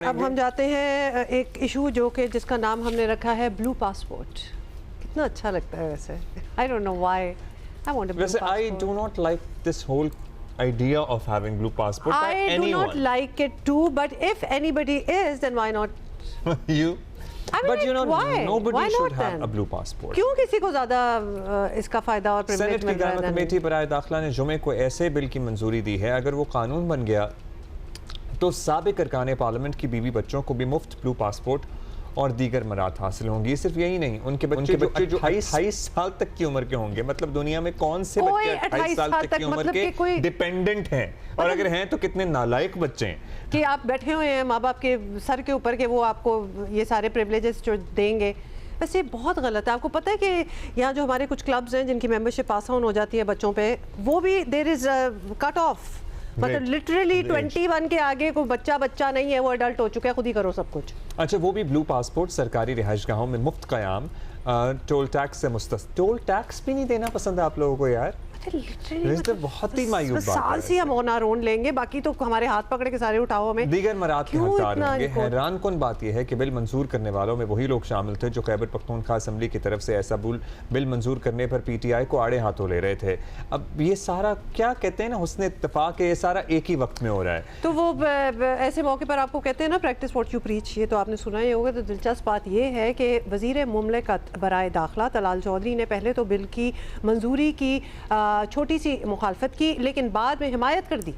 اب ہم جاتے ہیں ایک ایشو جو کہ جس کا نام ہم نے رکھا ہے بلو پاسپورٹ. کتنا اچھا لگتا ہے ویسے. I don't know why. I want a blue passport. I do not like this whole idea of having blue passport by anyone. I do not like it too, but if anybody is, then why not? You? I mean, but you know, why? nobody why should not have then? a blue passport. کیوں کسی کو زیادہ اس کا فائدہ اور privilege مل رہا ہے؟ سینٹ کی کمیٹی برائے داخلہ نے جمعے کو ایسے بل کی منظوری دی ہے اگر وہ قانون بن گیا تو سابق ارکان پارلیمنٹ کی بیوی بچوں کو بھی مفت بلو پاسپورٹ اور دیگر مراد حاصل ہوں گی. صرف یہی نہیں، ان کے بچے جو 28 سال تک کی عمر کے ہوں گے، مطلب دنیا میں کون سے بچے 28 سال تک کی عمر کے ڈیپینڈنٹ ہیں، اور اگر ہیں تو کتنے نالائق بچے ہیں کہ آپ بیٹھے ہوئے ہیں ماں باپ کے سر کے اوپر کہ وہ آپ کو یہ سارے پریولیجز جو دیں گے. ویسے بہت غلط ہے. آپ کو پتہ ہے کہ یہاں جو ہمارے کچھ کلبز ہیں جن کی ممبرشپ پاس آن ہو جاتی ہے بچوں پہ، وہ بھی دیر از کٹ آف. مطلب لٹرلی 21 کے آگے کوئی بچہ نہیں ہے، وہ ایڈلٹ ہو چکا ہے، خود ہی کرو سب کچھ. اچھا، وہ بھی بلو پاسپورٹ سرکاری رہائش گاہوں میں مفت قیام، ٹول ٹیکس سے مستثنی. ٹول ٹیکس بھی نہیں دینا پسند ہے آپ لوگوں کو یار؟ بہت ہی مایوب بات ہے. سال سے ہم ہونا رون لیں گے، باقی تو ہمارے ہاتھ پکڑ کے سارے اٹھاؤ ہمیں. دیگر مراد کے حقدار ہوں گے. حیران کن بات یہ ہے کہ بل منظور کرنے والوں میں وہی لوگ شامل تھے جو خیبر پختونخوا اسمبلی کی طرف سے ایسا بل منظور کرنے پر پی ٹی آئی کو آڑے ہاتھوں لے رہے تھے. اب یہ سارا کیا کہتے ہیں نا حسن اتفاق ہے، یہ سارا ایک ہی وقت میں ہو رہا ہے. تو وہ ایسے موقع پر آپ کو کہتے ہیں نا پریکٹس واٹ یو پریچ. یہ تو آپ نے سنا ہی ہوگا. تو دلچسپ بات یہ ہے کہ وزیر مملکت برائے داخلہ طلال چودھری نے پہلے تو بل کی منظوری کی چھوٹی سی مخالفت کی، لیکن بعد میں حمایت کر دی.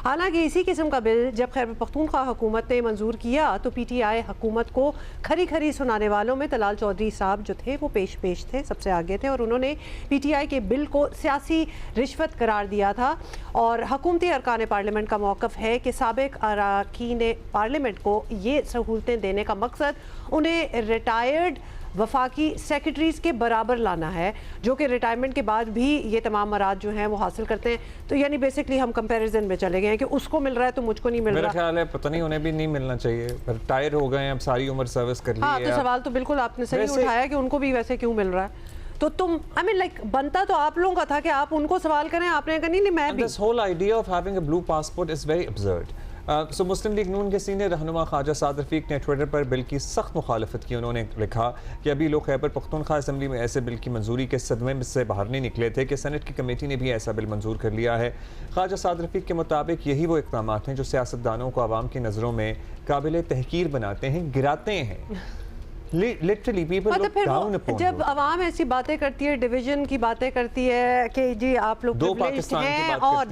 حالانکہ اسی قسم کا بل جب خیبر پختونخوا حکومت نے منظور کیا تو پی ٹی آئی حکومت کو کھری سنانے والوں میں طلال چودھری صاحب جو تھے وہ پیش تھے، سب سے آگے تھے، اور انہوں نے پی ٹی آئی کے بل کو سیاسی رشوت قرار دیا تھا. اور حکومتی ارکان پارلیمنٹ کا موقف ہے کہ سابق اراکین پارلیمنٹ کو یہ سہولتیں دینے کا مقصد انہیں ریٹائرڈ وفاقی سیکرٹریز کے برابر لانا ہے، جو کہ ریٹائرمنٹ کے بعد بھی یہ تمام مراد جو ہیں وہ حاصل کرتے ہیں. تو یعنی بیسکلی ہم کمپیریزن میں چلے گئے ہیں کہ اس کو مل رہا ہے تو مجھ کو نہیں مل رہا. میرا خیال ہے پتہ نہیں انہیں بھی نہیں ملنا چاہیے، ریٹائر ہو گئے ہیں، اب ساری عمر سروس کر لی ہے. ہاں تو سوال تو بالکل آپ نے صحیح اٹھایا کہ ان کو بھی ویسے کیوں مل رہا ہے. تو تم I mean like بنتا تو آپ لوگوں کا تھا کہ آپ ان کو سوال کریں، آپ نے کہا نہیں میں بھی. This whole idea of having a blue passport is very absurd. Muslim League نون کے سینئر رہنما خواجہ سعد رفیق نے ٹویٹر پر بل کی سخت مخالفت کی. انہوں نے لکھا کہ ابھی لوگ خیبر پختونخوا اسمبلی میں ایسے بل کی منظوری کے صدمے سے باہر نہیں نکلے تھے کہ سینٹ کی کمیٹی نے بھی ایسا بل منظور کر لیا ہے. خواجہ سعد رفیق کے مطابق یہی وہ اقدامات ہیں جو سیاستدانوں کو عوام کی نظروں میں قابل تحقیر بناتے ہیں، گراتے ہیں. Literally people look down upon you. جب عوام ایسی باتیں کرتی ہے، ڈویژن کی باتیں کرتی ہے کہ جی آپ لوگ پریولیجڈ ہیں اور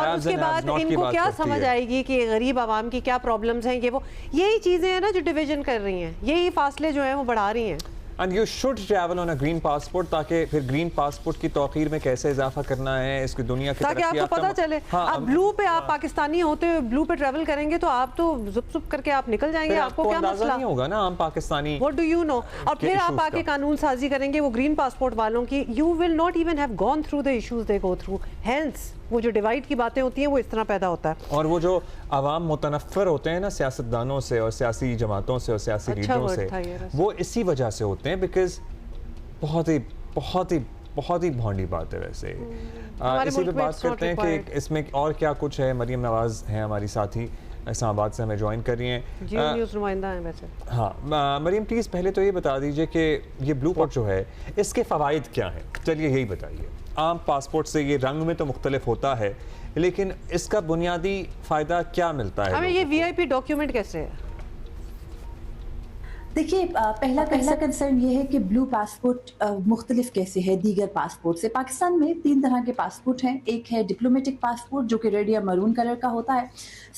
اس کے بعد ان کو کیا سمجھ آئے گی کہ غریب عوام کی کیا پرابلمز ہیں، یہ وہ یہی چیزیں ہیں نا جو ڈویژن کر رہی ہیں، یہی فاصلے جو ہیں وہ بڑھا رہی ہیں. And you should travel on a green passport تاکہ پھر گرین پاسپورٹ کی توقیر میں کیسے اضافہ کرنا ہے، اس کی دنیا کی تاکہ آپ کو پتہ چلے. آپ بلو پہ آپ پاکستانی ہوتے ہوئے بلو پہ ٹریول کریں گے تو آپ تو زپ زپ کر کے آپ نکل جائیں گے. آپ کو کیا مسئلہ نہیں ہوگا نا عام Pakistani what do you know. اور پھر آپ آ کے قانون سازی کریں گے وہ گرین پاسپورٹ والوں کی. You will not even have gone through the issues they go through. Hence وہ جو ڈیوائڈ کی باتیں ہوتی ہیں وہ اس طرح پیدا ہوتا ہے. اور وہ جو عوام متنفر ہوتے ہیں نا سیاستدانوں سے اور سیاسی جماعتوں سے اور سیاسی لیڈروں سے، وہ اسی وجہ سے ہوتے ہیں بیکاز بہت ہی بھونڈی بات ہے. ویسے اسی پہ بات کرتے ہیں کہ اس میں اور کیا کچھ ہے. مریم نواز ہیں ہماری ساتھی، اسلام آباد سے ہمیں جوائن کر رہی ہیں. جی نیوز نمائندہ ہیں ویسے. ہاں مریم پلیز پہلے تو یہ بتا دیجئے کہ یہ بلو پاسپورٹ جو ہے اس کے فوائد کیا ہیں؟ چلیے یہی بتائیے. عام پاسپورٹ سے یہ رنگ میں تو مختلف ہوتا ہے لیکن اس کا بنیادی فائدہ کیا ملتا ہے؟ ہمیں یہ وی آئی پی ڈاکیومنٹ کیسے ہے؟ دیکھیے پہلا کنسرن یہ ہے کہ بلو پاسپورٹ مختلف کیسے ہے دیگر پاسپورٹ سے. پاکستان میں 3 طرح کے پاسپورٹ ہیں. ایک ہے ڈپلومیٹک پاسپورٹ جو کہ ریڈ یا مرون کلر کا ہوتا ہے.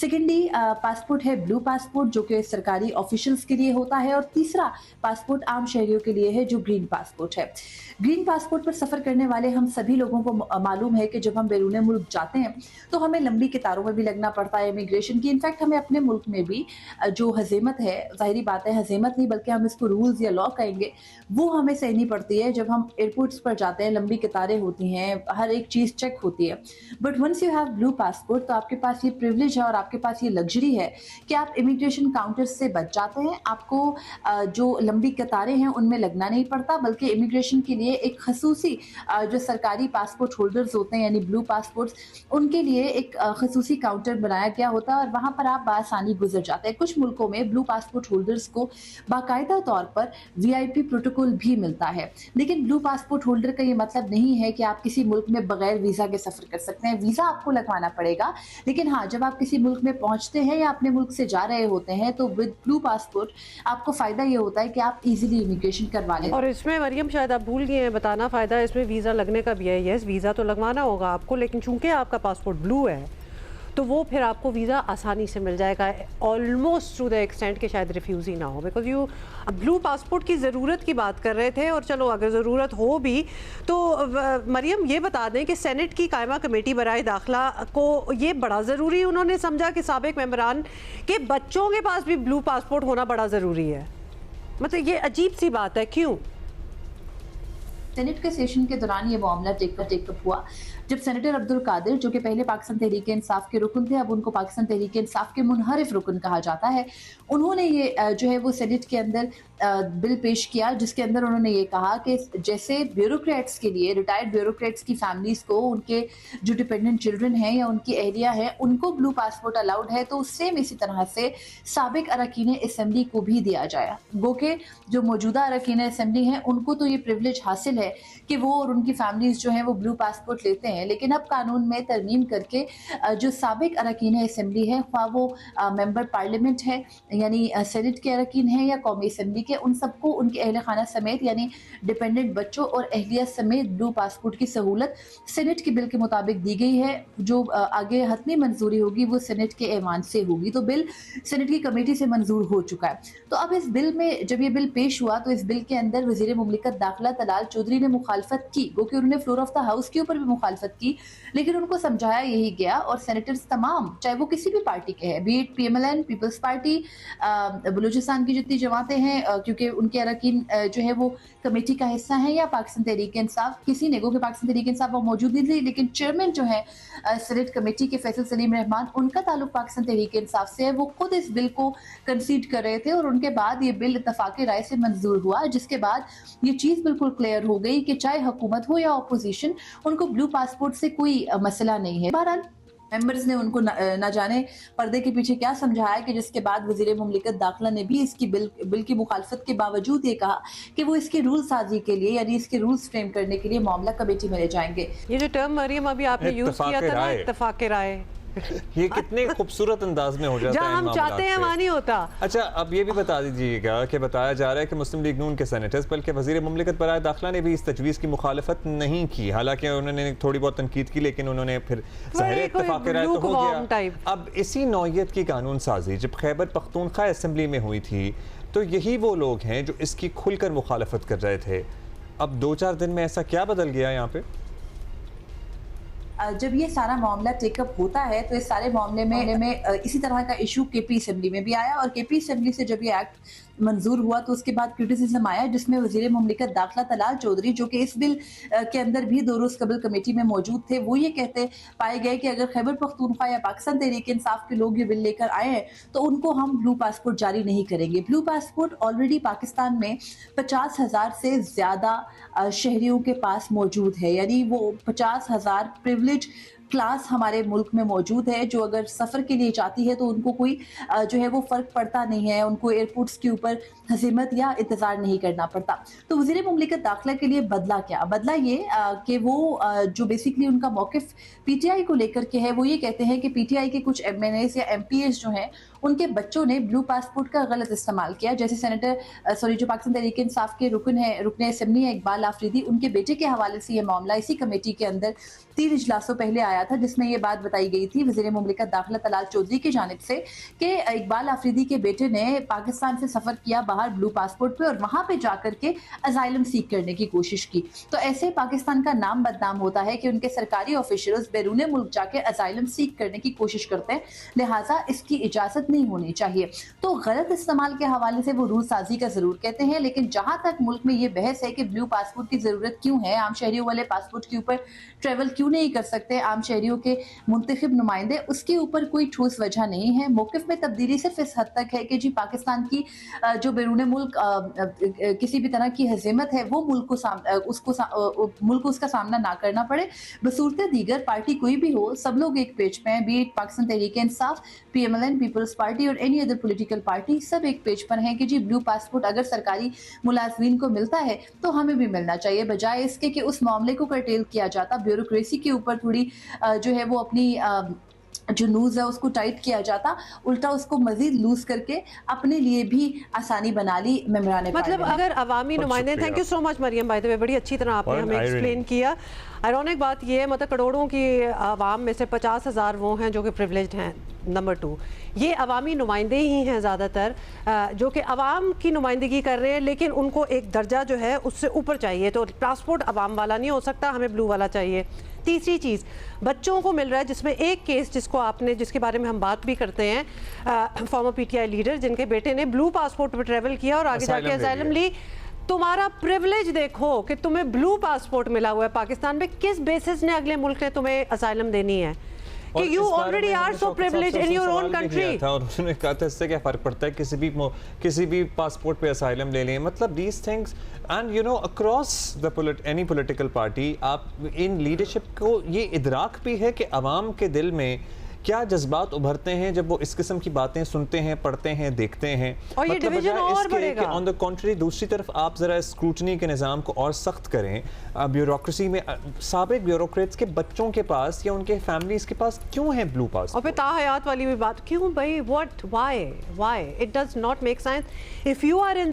سیکنڈلی پاسپورٹ ہے بلو پاسپورٹ جو کہ سرکاری آفیشلز کے لیے ہوتا ہے. اور تیسرا پاسپورٹ عام شہریوں کے لیے ہے جو گرین پاسپورٹ ہے. گرین پاسپورٹ پر سفر کرنے والے ہم سبھی لوگوں کو معلوم ہے کہ جب ہم بیرون ملک جاتے ہیں تو ہمیں لمبی قطاروں میں بھی لگنا پڑتا ہے امیگریشن کی. انفیکٹ ہمیں اپنے ملک میں بھی جو ہزیمت ہے، ظاہری بات ہے ہزیمت नहीं बल्कि हम इसको रूल्स या लॉ कहेंगे, वो हमें सहनी पड़ती है जब हम एयरपोर्ट्स पर जाते हैं, लंबी कतारें होती हैं, हर एक चीज़ चेक होती है। But once you have blue passport तो आपके पास ये प्रिविलेज है और आपके पास ये लग्जरी है कि आप इमिग्रेशन काउंटर्स से बच जाते हैं। आपको जो लंबी कतारें हैं उनमें लगना नहीं पड़ता, बल्कि इमिग्रेशन के लिए एक खसूसी जो सरकारी पासपोर्ट होल्डर्स होते हैं यानी ब्लू पासपोर्ट्स, उनके लिए एक खसूसी काउंटर बनाया गया होता है और वहाँ पर आप बआसानी गुजर जाते हैं। कुछ मुल्कों में ब्लू पासपोर्ट होल्डर्स को बाकायदा तौर पर VIP प्रोटोकॉल भी मिलता है, लेकिन ब्लू पासपोर्ट होल्डर का ये मतलब नहीं है कि आप किसी मुल्क में बगैर वीज़ा के सफ़र कर सकते हैं। वीज़ा आपको लगवाना पड़ेगा, लेकिन हाँ, जब आप किसी मुल्क में पहुँचते हैं या अपने मुल्क से जा रहे होते हैं तो विद ब्लू पासपोर्ट आपको फ़ायदा ये होता है कि आप इजीली इमिग्रेशन करवा लें। और इसमें मरियम शायद आप भूल गए हैं बताना, फ़ायदा इसमें वीज़ा लगने का भी है। यस, वीज़ा तो लगवाना होगा आपको, लेकिन चूंकि आपका पासपोर्ट ब्लू है तो वो फिर आपको वीज़ा आसानी से मिल जाएगा, ऑलमोस्ट टू द एक्सटेंट कि शायद रिफ्यूज़ ही ना हो, बिकॉज यू ब्लू पासपोर्ट की ज़रूरत की बात कर रहे थे। और चलो अगर ज़रूरत हो भी तो मरियम ये बता दें कि सेनेट की कायमा कमेटी बराए दाखिला को ये बड़ा ज़रूरी उन्होंने समझा कि साबिक मेंबरान के बच्चों के पास भी ब्लू पासपोर्ट होना बड़ा ज़रूरी है। मतलब ये अजीब सी बात है, क्यों? सेनेट के सेशन के दौरान ये मामला टेकअप हुआ जब सेनेटर अब्दुल कादिर, जो कि पहले पाकिस्तान तहरीक इंसाफ के रुकन थे, अब उनको पाकिस्तान तहरीक इंसाफ के मुनहरिफ रुकन कहा जाता है, उन्होंने ये जो है वो सेनेट के अंदर बिल पेश किया जिसके अंदर उन्होंने ये कहा कि जैसे ब्यूरोक्रेट्स के लिए, रिटायर्ड ब्यूरोक्रेट्स की फैमिलीज़ को उनके जो डिपेंडेंट चिल्ड्रन हैं या उनकी एहलिया है उनको ब्लू पासपोर्ट अलाउड है, तो सेम इसी तरह से साबिक अरकान असम्बली को भी दिया जाए। गो के जो मौजूदा अरकान असम्बली हैं उनको तो ये प्रिविलेज हासिल है कि वो और उनकी फैमिलीज़ जो हैं वो ब्लू पासपोर्ट लेते हैं, लेकिन अब कानून में तरमीम करके जो साबिक अरकान असम्बली है, ख्वाह वो मेंबर पार्लियामेंट है यानी सेनेट के अरकान हैं या कौमी असम्बली के, उन सबको उनके अहल खाना समेत यानी डिपेंडेंट बच्चों और अहलिया समेत ब्लू पासपोर्ट की सहूलत सेनेट के बिल के मुताबिक दी गई है। जो आगे हतमी मंजूरी होगी वो सेनेट के ऐवान से होगी। तो बिल सेनेट की कमेटी से मंजूर हो चुका है। तो अब इस बिल में जब ये बिल पेश हुआ तो इस बिल के अंदर वज़ीर मुमलिकत दाखिला तलाल चौधरी ने मुखालफत की, गो कि उन्होंने फ्लोर ऑफ द हाउस के ऊपर भी मुखालफत की, लेकिन उनको समझाया यही गया और सेनेटर्स तमाम, चाहे वो किसी भी पार्टी के हैं, be it PMLN, Peoples Party, Balochistan की जितनी जमातें हैं, क्योंकि उनके अरकान जो है वो कमेटी का हिस्सा है, या पाकिस्तान तहरीक इंसाफ, किसी ने, गो कि पाकिस्तान तहरीक इंसाफ वो मौजूद नहीं थी, लेकिन चेयरमैन जो है सेनेट कमेटी के फैसल सलीम रहमान, उनका ताल्लुक पाकिस्तान तहरीक इंसाफ से है, वो खुद इस बिल को कंसीड कर रहे थे और उनके बाद ये बिल इत्तफाक़ी राय से मंजूर हुआ, जिसके बाद ये चीज़ बिल्कुल क्लियर हो गई कि चाहे हुकूमत हो या अपोजिशन, उनको ब्लू पासपोर्ट से कोई मसला नहीं है। बहरहाल मेंबर्स ने उनको न जाने पर्दे के पीछे क्या समझाया कि जिसके बाद वज़ीर मुमलिकत दाखिला ने भी इसकी बिल की मुखालफत के बावजूद ये कहा कि वो इसके रूल साजी के लिए यानी इसके रूल्स फ्रेम करने के लिए मामला कमेटी में ले जाएंगे। ये जो टर्म मरियम अभी आपने यूज किया था ना, इत्तफाक़ राय, ये कितने खूबसूरत अंदाज में हो जाता है, जहाँ हम चाहते हैं वहाँ नहीं होता। अच्छा, अब ये भी बता दीजिएगा कि बताया जा रहा है कि मुस्लिम लीग नून के सेनेटर्स बल्कि वज़ीर मुमलिकत बराए दाखिला ने भी इस तजवीज़ की मुखालफत नहीं की, हालांकि उन्होंने थोड़ी बहुत तनकीद की, लेकिन उन्होंने फिर ज़ाहिर इत्तफाक़ राय तो हो गया। अब इसी नौइयत की कानून साजी जब खैबर पख्तूनख्वा असम्बली में हुई थी तो यही वो लोग हैं जो इसकी खुलकर मुखालफत कर रहे थे। अब 2-4 दिन में ऐसा क्या बदल गया यहाँ पे? जब ये सारा मामला टेकअप होता है तो इस सारे मामले में इसी तरह का इशू KP असम्बली में भी आया और KP असम्बली से जब ये एक्ट मंजूर हुआ तो उसके बाद क्रिटिसिज्म आया, जिसमें वज़ीर मुमलिकत दाखिला तलाल चौधरी, जो कि इस बिल के अंदर भी 2 रोज़ कबल कमेटी में मौजूद थे, वो ये कहते पाए गए कि अगर खैबर पख्तूनख्वा या पाकिस्तान तहरीक इंसाफ के लोग ये बिल लेकर आए हैं तो उनको हम ब्लू पासपोर्ट जारी नहीं करेंगे। ब्लू पासपोर्ट ऑलरेडी पाकिस्तान में 50,000 से ज़्यादा शहरियों के पास मौजूद है, यानी वो 50,000 प्रिविलेज क्लास हमारे मुल्क में मौजूद है, जो अगर सफ़र के लिए चाहती है तो उनको कोई जो है वो फ़र्क पड़ता नहीं है, उनको एयरपोर्ट्स के ऊपर हज़ीमत या इंतज़ार नहीं करना पड़ता। तो वज़ीर मुमलिकत दाखिला के लिए बदला क्या? बदला ये कि वो जो बेसिकली उनका मौक़िफ़ PTI को लेकर के है, वो ये कहते हैं कि PTI के कुछ MNAs या MPAs जो हैं उनके बच्चों ने ब्लू पासपोर्ट का गलत इस्तेमाल किया। जैसे जो पाकिस्तान तहरीक इंसाफ के रुकन असम्बली है इकबाल आफरीदी, उनके बेटे के हवाले से ये मामला इसी कमेटी के अंदर 3 इजलासों पहले आया आया था जिसमें ये बात बताई गई थी वज़ीर मुमलिकत दाखिला तलाल चौधरी की जानिब से कि इकबाल आफरीदी के बेटे ने पाकिस्तान से सफ़र किया बाहर ब्लू पासपोर्ट पे और वहाँ पे जाकर के असाइलम सीख करने की कोशिश की। तो ऐसे पाकिस्तान का नाम बदनाम होता है कि उनके सरकारी ऑफिशियल्स बैरून मुल्क जाके असाइलम सीख करने की कोशिश करते हैं, लिहाजा इसकी इजाज़त नहीं होनी चाहिए। तो गलत इस्तेमाल के हवाले से वो रूल साजी का ज़रूर कहते हैं, लेकिन जहाँ तक मुल्क में ये बहस है कि ब्लू पासपोर्ट की ज़रूरत क्यों है, आम शहरियों वाले पासपोर्ट के ऊपर ट्रेवल क्यों नहीं कर सकते आम शहरियों के मुंतखब नुमाइंदे, उसके ऊपर कोई ठोस वजह नहीं है। मौक़िफ़ में तब्दीली सिर्फ इस हद तक है कि जी पाकिस्तान की जो बैरून मुल्क किसी भी तरह की हज़ीमत है वो मुल्क को उसका सामना ना करना पड़े। बसूरत दीगर पार्टी कोई भी हो, सब लोग एक पेज पे हैं, be it Pakistan Tehreek Insaf, PMLN, Peoples Party और एनी अदर पॉलिटिकल पार्टी, सब एक पेज पर हैं कि जी ब्लू पासपोर्ट अगर सरकारी मुलाजमीन को मिलता है तो हमें भी मिलना चाहिए, बजाय इसके कि उस मामले को कर्टेल किया जाता, ब्यूरोक्रेसी के ऊपर थोड़ी जो है वो अपनी जो लूज है उसको टाइट किया जाता, उल्टा उसको मजीद लूज करके अपने लिए भी आसानी बना ली मेम्बरान मतलब अगर अवामी नुमाइंदे, thank you so much Maryam, by the way बड़ी अच्छी तरह आपने हमें एक्सप्लेन किया। आयरॉनिक बात ये है, मतलब करोड़ों की आवाम में से 50,000 वो हैं जो कि प्रिविलेज्ड हैं। नंबर 2, ये अवामी नुमाइंदे ही हैं ज़्यादातर जो कि अवाम की नुमाइंदगी कर रहे हैं, लेकिन उनको एक दर्जा जो है उससे ऊपर चाहिए। तो पासपोर्ट अवाम वाला नहीं हो सकता, हमें ब्लू वाला चाहिए। तीसरी चीज़, बच्चों को मिल रहा है, जिसमें एक केस जिसके बारे में हम बात भी करते हैं, फॉर्मर PTI लीडर जिनके बेटे ने ब्लू पासपोर्ट पर ट्रैवल किया और आगे जाके असाइलम ली। तुम्हारा प्रिविलेज देखो कि तुम्हें ब्लू पासपोर्ट मिला हुआ है पाकिस्तान में, किस बेसिस ने अगले मुल्क ने तुम्हें असाइलम देनी है कि you already are so privilege in your own country. और उन्होंने कहा था इससे क्या फर्क पड़ता है, किसी भी पासपोर्ट पे असाइलम ले लें। मतलब these things and you know across the any political party, आप इन लीडरशिप को ये इदराक भी है कि अवाम के दिल में क्या जज्बात उभरते हैं जब वो इस किस्म की बातें सुनते हैं, पढ़ते हैं, देखते हैं। और ये डिवीजन और बढ़ेगा। ऑन द कॉन्ट्री दूसरी तरफ आप ज़रा स्क्रूटनी के निज़ाम को और सख्त करें। ब्यूरोक्रेसी में साबिक ब्यूरोक्रेट्स के बच्चों के पास या उनके फैमिलीज के पास क्यों है ब्लू पास? और फिर ताहयात वाली भी बात क्यों भाई, what, why it does not make sense. If you are in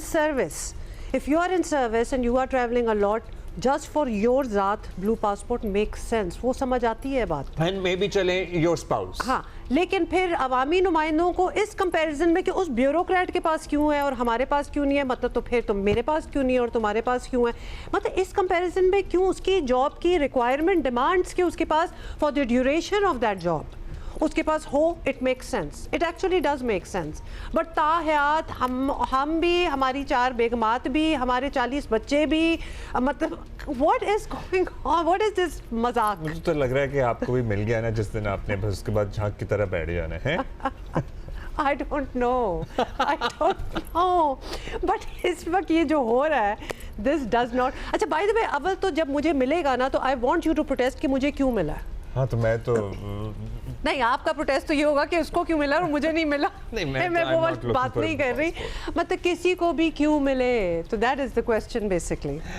service and you are travelling a lot, just for your ज़ात ब्लू पासपोर्ट मेक सेंस, वो समझ आती है बात। एंड मे बी चले योर स्पाउस। हाँ, लेकिन फिर अवामी नुमाइंदों को इस कंपैरिजन में कि उस ब्यूरोक्रेट के पास क्यों है और हमारे पास क्यों नहीं है, मतलब तो फिर तुम मेरे पास क्यों नहीं है और तुम्हारे पास क्यों है, मतलब इस कंपैरिजन में क्यों उसकी जॉब की रिक्वायरमेंट डिमांड्स के उसके पास for the duration of that job उसके पास हो, it makes sense, it actually does make sense. But ताहयात हम भी, हमारी 4 बेगमात भी, हमारे 40 बच्चे भी, मतलब what is going on, what is this मजाक। मुझे तो लग रहा है कि आपको भी मिल गया ना जिस दिन आपने बस उसके बाद झांक की तरह बैठ जाना है। I don't know, but इस वक्त ये जो हो रहा है, this does not। अच्छा, by the way, अव्वल तो जब मुझे मिलेगा ना तो I want you to protest कि मुझे क्यों मिला। हाँ तो मैं तो नहीं, आपका प्रोटेस्ट तो ये होगा कि उसको क्यों मिला और मुझे नहीं मिला। नहीं, मैं वो बात नहीं कर रही, मतलब किसी को भी क्यों मिले, तो that is the question basically.